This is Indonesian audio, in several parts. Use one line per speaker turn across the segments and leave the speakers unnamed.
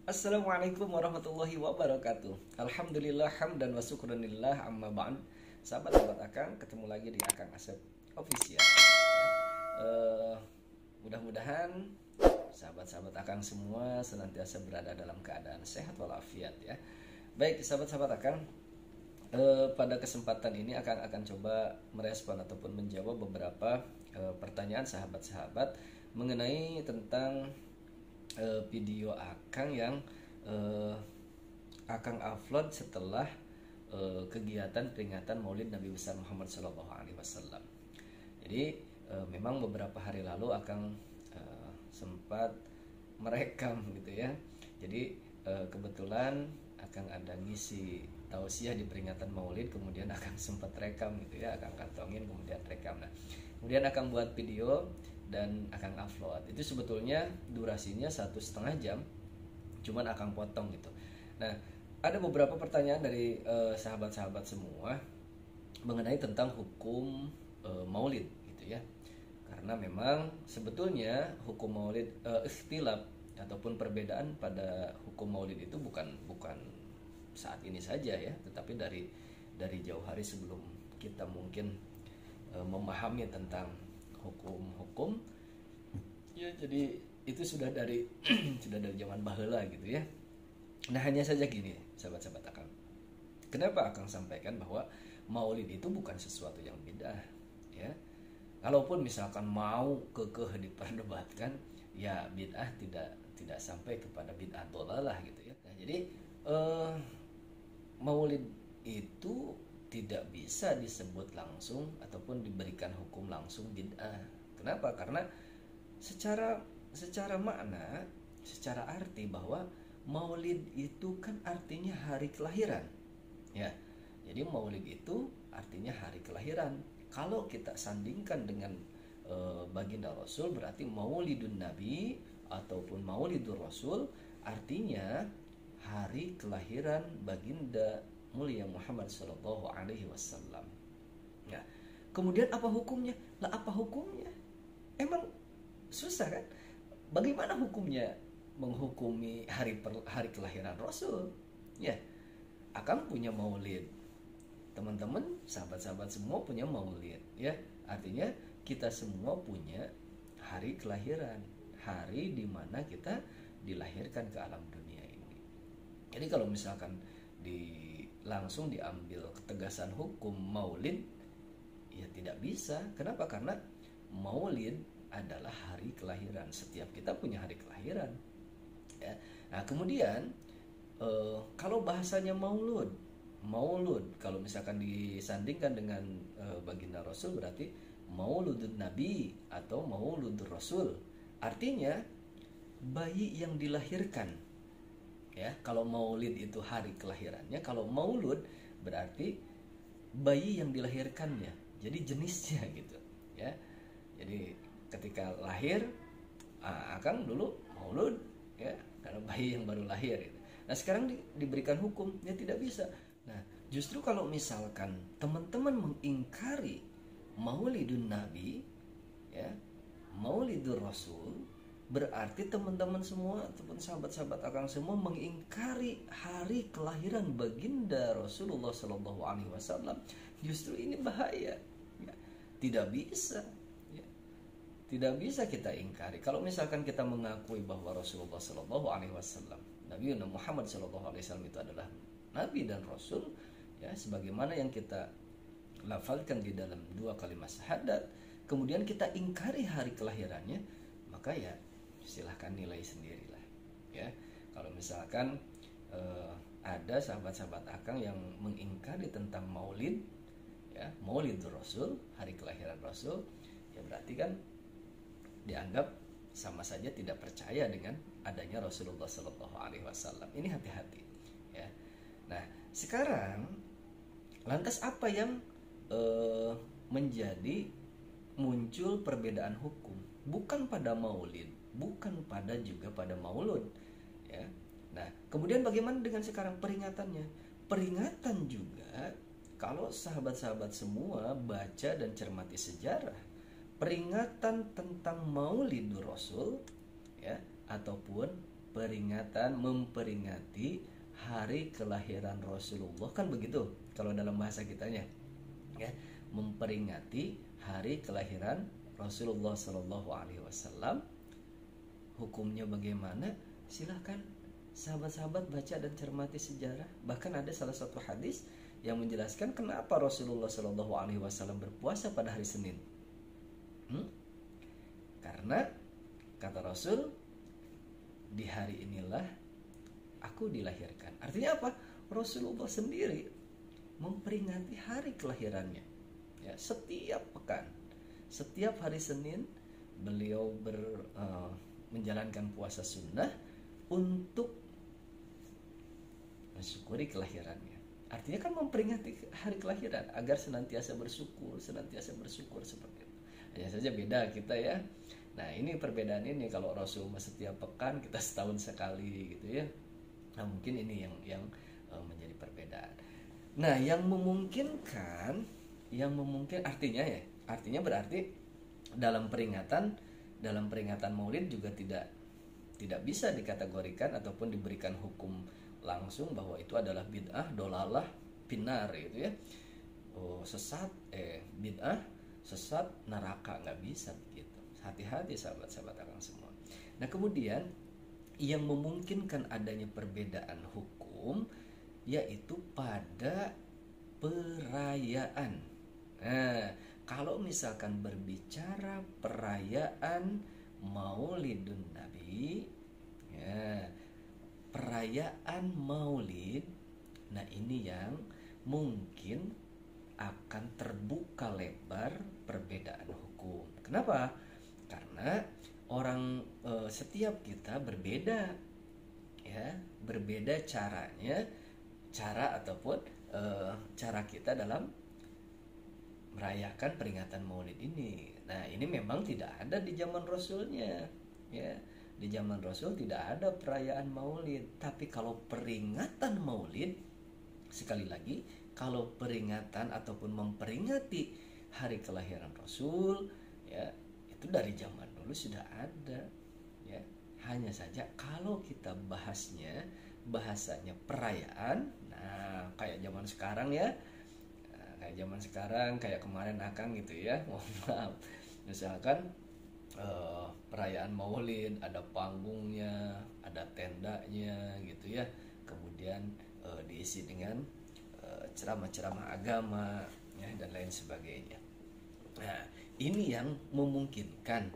Assalamualaikum warahmatullahi wabarakatuh. Alhamdulillah hamdan wa syukranillah amma ba'd. Sahabat-sahabat Akang, ketemu lagi di Akang Asep Official. Eh, Mudah-mudahan sahabat-sahabat Akang semua senantiasa berada dalam keadaan sehat walafiat ya. Baik, sahabat-sahabat Akang, pada kesempatan ini akan coba merespon ataupun menjawab beberapa pertanyaan sahabat-sahabat mengenai tentang video Akang yang eh, Akang upload setelah kegiatan peringatan Maulid Nabi besar Muhammad SAW. Jadi memang beberapa hari lalu Akang sempat merekam gitu ya. Jadi kebetulan Akang ada ngisi tausiah di peringatan Maulid, kemudian Akang sempat rekam gitu ya, Akang kantongin kemudian rekam. Nah, kemudian Akang buat video dan Akang upload. Itu sebetulnya durasinya 1,5 jam, cuman Akang potong gitu. Nah, ada beberapa pertanyaan dari sahabat-sahabat semua mengenai tentang hukum Maulid gitu ya. Karena memang sebetulnya hukum Maulid, ikhtilaf ataupun perbedaan pada hukum Maulid itu bukan saat ini saja ya, tetapi dari jauh hari sebelum kita mungkin memahami tentang hukum-hukum ya. Jadi itu sudah dari sudah dari zaman baheula gitu ya. Nah, hanya saja gini sahabat-sahabat Akang, kenapa Akang sampaikan bahwa Maulid itu bukan sesuatu yang bid'ah ya. Kalaupun misalkan mau kekeh diperdebatkan, ya bid'ah tidak sampai kepada bid'ah dhalalah gitu ya. Nah, jadi Maulid itu tidak bisa disebut langsung ataupun diberikan hukum langsung bid'ah. Kenapa? Karena secara makna, secara arti bahwa Maulid itu kan artinya hari kelahiran. Ya. Jadi Maulid itu artinya hari kelahiran. Kalau kita sandingkan dengan baginda Rasul, berarti Maulidun Nabi ataupun Maulidur Rasul artinya hari kelahiran baginda mulia Muhammad Sallallahu Alaihi Wasallam. Ya. Kemudian apa hukumnya? Lah, apa hukumnya? Emang susah kan? Bagaimana hukumnya menghukumi hari kelahiran Rasul? Ya, Akang punya Maulid. Teman-teman, sahabat-sahabat semua punya Maulid. Ya, artinya kita semua punya hari kelahiran, hari di mana kita dilahirkan ke alam dunia ini. Jadi kalau misalkan langsung diambil ketegasan hukum Maulid, ya tidak bisa. Kenapa? Karena Maulid adalah hari kelahiran. Setiap kita punya hari kelahiran. Ya. Nah, kemudian kalau bahasanya Maulud, kalau misalkan disandingkan dengan baginda Rasul, berarti Mauludun Nabi atau Mauludur Rasul. Artinya bayi yang dilahirkan. Ya, kalau Maulid itu hari kelahirannya, kalau Maulud berarti bayi yang dilahirkannya. Jadi jenisnya gitu, ya. Jadi ketika lahir, Akang dulu Maulud, ya, karena bayi yang baru lahir gitu. Nah, sekarang diberikan hukum, ya tidak bisa. Nah, justru kalau misalkan teman-teman mengingkari Maulidun Nabi, ya, Maulidur Rasul, berarti teman-teman semua ataupun sahabat-sahabat Akang semua mengingkari hari kelahiran baginda Rasulullah Shallallahu Alaihi Wasallam. Justru ini bahaya. Ya, tidak bisa. Ya, tidak bisa kita ingkari. Kalau misalkan kita mengakui bahwa Rasulullah Shallallahu Alaihi Wasallam, Nabi Muhammad Shallallahu Alaihi Wasallam itu adalah Nabi dan Rasul, ya, sebagaimana yang kita lafalkan di dalam 2 kalimat syahadat, kemudian kita ingkari hari kelahirannya, maka ya silahkan nilai sendirilah ya. Kalau misalkan ada sahabat-sahabat Akang yang mengingkari tentang Maulid, ya, Maulidur Rasul, hari kelahiran Rasul, ya berarti kan dianggap sama saja tidak percaya dengan adanya Rasulullah Sallallahu Alaihi Wasallam. Ini hati-hati ya. Nah, sekarang lantas apa yang menjadi muncul perbedaan hukum? Bukan pada Maulid, bukan juga pada Maulud, ya. Nah, kemudian bagaimana dengan sekarang peringatannya? Peringatan juga, kalau sahabat-sahabat semua baca dan cermati sejarah, peringatan tentang Maulidur Rasul, ya, ataupun memperingati hari kelahiran Rasulullah, kan begitu kalau dalam bahasa kitanya ya, memperingati hari kelahiran Rasulullah Shallallahu Alaihi Wasallam. Hukumnya bagaimana? Silahkan sahabat-sahabat baca dan cermati sejarah. Bahkan ada salah satu hadis yang menjelaskan kenapa Rasulullah Shallallahu Alaihi Wasallam berpuasa pada hari Senin. Karena kata Rasul, di hari inilah aku dilahirkan. Artinya apa? Rasulullah sendiri memperingati hari kelahirannya. Ya, setiap pekan, setiap hari Senin beliau menjalankan puasa sunnah untuk mensyukuri kelahirannya. Artinya kan memperingati hari kelahiran agar senantiasa bersyukur seperti itu. Hanya saja beda kita ya. Nah, ini perbedaan ini, kalau Rasulullah setiap pekan, kita setahun sekali gitu ya. Nah, mungkin ini yang menjadi perbedaan. Nah, yang memungkinkan artinya berarti dalam peringatan Maulid juga tidak bisa dikategorikan ataupun diberikan hukum langsung bahwa itu adalah bid'ah, dolalah, pinar gitu ya. Bid'ah, sesat, neraka, nggak bisa begitu. Hati-hati sahabat-sahabat akang semua. Nah, kemudian yang memungkinkan adanya perbedaan hukum yaitu pada perayaan. Nah, kalau misalkan berbicara perayaan Maulidun Nabi, ya, perayaan Maulid, nah ini yang mungkin akan terbuka lebar perbedaan hukum. Kenapa? Karena setiap kita berbeda, ya, berbeda cara kita dalam merayakan peringatan Maulid ini. Nah, ini memang tidak ada di zaman Rasulnya, ya. Di zaman Rasul tidak ada perayaan Maulid. Tapi kalau peringatan Maulid, sekali lagi, kalau peringatan ataupun memperingati hari kelahiran Rasul, ya, itu dari zaman dulu sudah ada, ya. Hanya saja kalau kita bahasanya perayaan, nah kayak zaman sekarang ya, kayak kemarin akang gitu ya, mohon maaf, misalkan perayaan Maulid ada panggungnya, ada tendanya gitu ya, kemudian diisi dengan ceramah-ceramah agama, ya, dan lain sebagainya. Nah, ini yang memungkinkan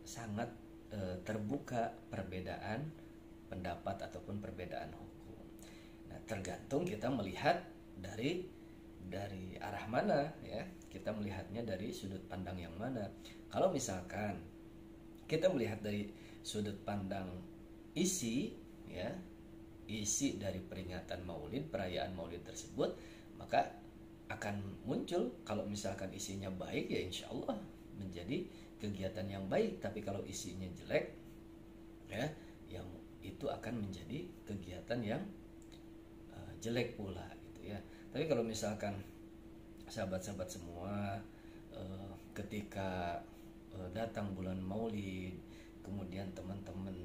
sangat terbuka perbedaan pendapat ataupun perbedaan hukum. Nah, tergantung kita melihat dari arah mana, ya. Kita melihatnya dari sudut pandang yang mana. Kalau misalkan kita melihat dari sudut pandang isi, ya, isi dari peringatan Maulid, perayaan Maulid tersebut, maka akan muncul, kalau misalkan isinya baik, ya insya Allah menjadi kegiatan yang baik. Tapi kalau isinya jelek, ya, yang itu akan menjadi kegiatan yang jelek pula gitu ya. Tapi kalau misalkan sahabat-sahabat semua ketika datang bulan Maulid, kemudian teman-teman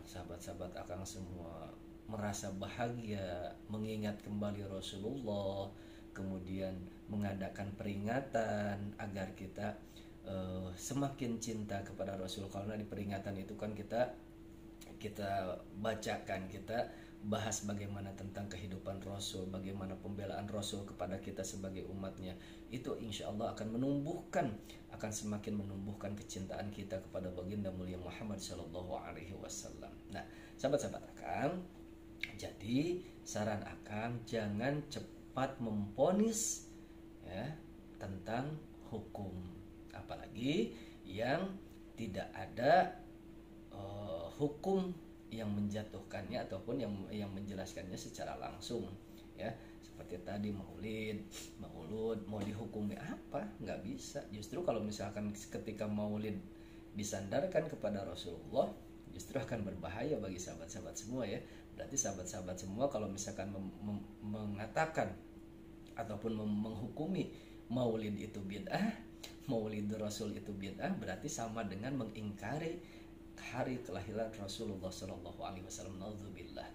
sahabat-sahabat akang semua merasa bahagia mengingat kembali Rasulullah, kemudian mengadakan peringatan agar kita semakin cinta kepada Rasul. Karena di peringatan itu kan kita bacakan, kita bahas bagaimana tentang kehidupan Rasul, bagaimana pembelaan Rasul kepada kita sebagai umatnya. Itu insya Allah akan semakin menumbuhkan kecintaan kita kepada baginda mulia Muhammad Sallallahu Alaihi Wasallam. Nah, sahabat-sahabat akang, jadi saran akang jangan cepat memponis, ya, tentang hukum, apalagi yang tidak ada hukum yang menjatuhkannya ataupun yang menjelaskannya secara langsung, ya. Seperti tadi Maulud mau dihukumi apa? Nggak bisa. Justru kalau misalkan ketika Maulid disandarkan kepada Rasulullah, justru akan berbahaya bagi sahabat-sahabat semua, ya. Berarti sahabat-sahabat semua kalau misalkan mengatakan ataupun menghukumi Maulid itu bid'ah, Maulid Rasul itu bid'ah, berarti sama dengan mengingkari hari kelahiran Rasulullah Shallallahu Alaihi Wasallam. Naudzubillah.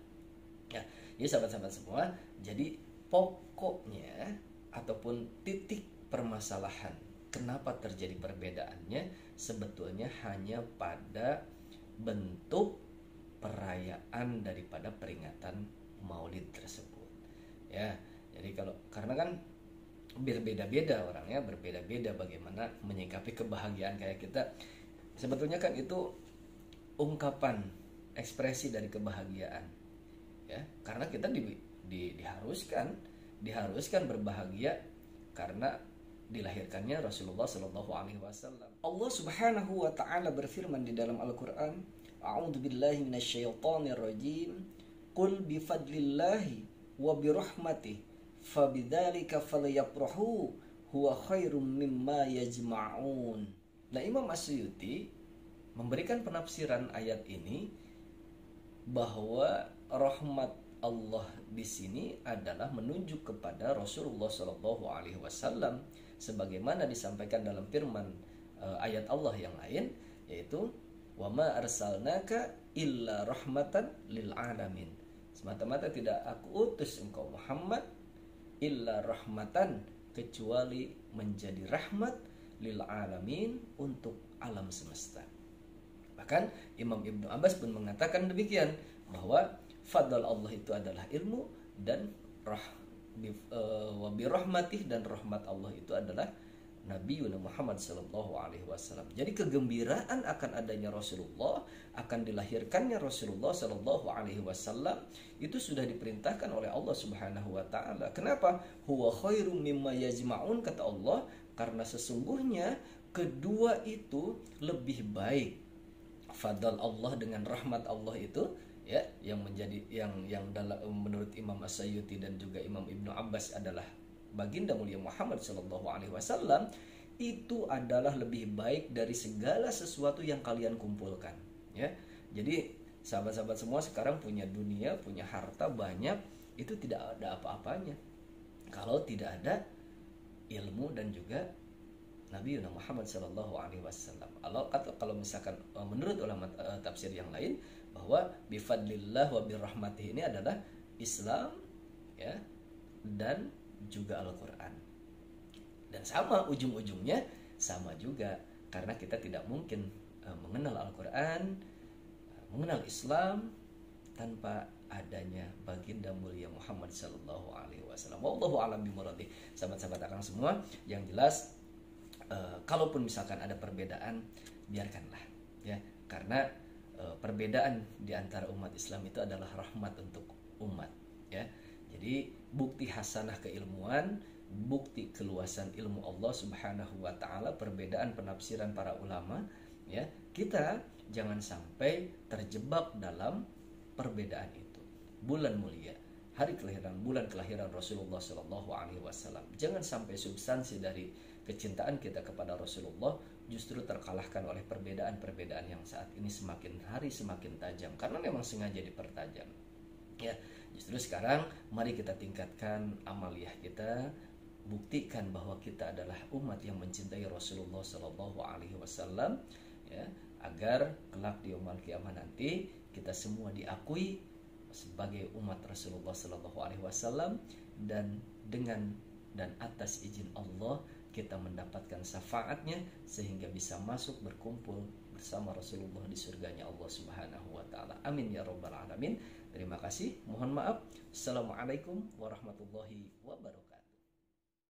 Ya, jadi sahabat-sahabat semua, jadi pokoknya ataupun titik permasalahan kenapa terjadi perbedaannya sebetulnya hanya pada bentuk perayaan daripada peringatan Maulid tersebut. Ya, jadi karena kan berbeda-beda orangnya, berbeda-beda bagaimana menyikapi kebahagiaan kayak kita. Sebetulnya kan itu ungkapan ekspresi dari kebahagiaan, ya, karena kita diharuskan berbahagia karena dilahirkannya Rasulullah Shallallahu Alaihi Wasallam. Allah Subhanahu Wa Taala berfirman di dalam Al-Quran, A'udzubillahi minasyaitonirrajim, Qul bifadlillahi wa birahmatih fabidzalika falyafrahu huwa khairum mimma yajma'un. Nah, Imam Asyuyuti memberikan penafsiran ayat ini bahwa rahmat Allah di sini adalah menunjuk kepada Rasulullah Shallallahu Alaihi Wasallam, sebagaimana disampaikan dalam firman ayat Allah yang lain, yaitu wa ma arsalnaka illa rahmatan lil alamin. Semata-mata tidak aku utus engkau Muhammad illa rahmatan, kecuali menjadi rahmat lil alamin, untuk alam semesta. Bahkan Imam Ibnu Abbas pun mengatakan demikian, bahwa fadl Allah itu adalah ilmu, dan wa birahmatih, dan rahmat Allah itu adalah Nabi Muhammad Sallallahu Alaihi Wasallam. Jadi kegembiraan akan adanya Rasulullah, akan dilahirkannya Rasulullah Sallallahu Alaihi Wasallam, itu sudah diperintahkan oleh Allah Subhanahu Wa Taala. Kenapa? Huwa khairum mimma yajma'un, kata Allah, karena sesungguhnya kedua itu lebih baik. Fadl Allah dengan rahmat Allah itu, ya, yang menjadi yang dalam menurut Imam Asyuyuti dan juga Imam Ibnu Abbas adalah baginda mulia Muhammad Shallallahu Alaihi Wasallam, itu adalah lebih baik dari segala sesuatu yang kalian kumpulkan. Ya, jadi sahabat-sahabat semua sekarang punya dunia, punya harta banyak, itu tidak ada apa-apanya kalau tidak ada ilmu dan juga Nabi Muhammad Shallallahu Alaihi Wasallam. Kalau misalkan menurut ulama tafsir yang lain, bahwa bifadlillah wa birahmatih ini adalah Islam, ya, dan juga Al-Quran. Dan sama ujung-ujungnya sama juga, karena kita tidak mungkin mengenal Al-Quran, mengenal Islam tanpa adanya baginda mulia Muhammad Sallallahu Alaihi Wasallam. Wallahu a'lam bimuradi. Sahabat-sahabat akang semua, yang jelas kalaupun misalkan ada perbedaan, biarkanlah, ya, karena perbedaan di antara umat Islam itu adalah rahmat untuk umat, ya. Jadi bukti hasanah keilmuan, bukti keluasan ilmu Allah Subhanahu Wa Taala, perbedaan penafsiran para ulama, ya, kita jangan sampai terjebak dalam perbedaan itu. Bulan mulia, hari kelahiran, bulan kelahiran Rasulullah Shallallahu Alaihi Wasallam, jangan sampai substansi dari kecintaan kita kepada Rasulullah justru terkalahkan oleh perbedaan-perbedaan yang saat ini semakin hari semakin tajam, karena memang sengaja dipertajam. Ya, justru sekarang mari kita tingkatkan amaliyah kita, buktikan bahwa kita adalah umat yang mencintai Rasulullah Shallallahu Alaihi Wasallam, ya, agar kelak di yaumul kiamah nanti kita semua diakui sebagai umat Rasulullah Shallallahu Alaihi Wasallam, dan dengan dan atas izin Allah kita mendapatkan syafaatnya sehingga bisa masuk berkumpul bersama Rasulullah di surganya Allah Subhanahu wa taala. Amin ya rabbal alamin. Terima kasih. Mohon maaf. Assalamualaikum warahmatullahi wabarakatuh.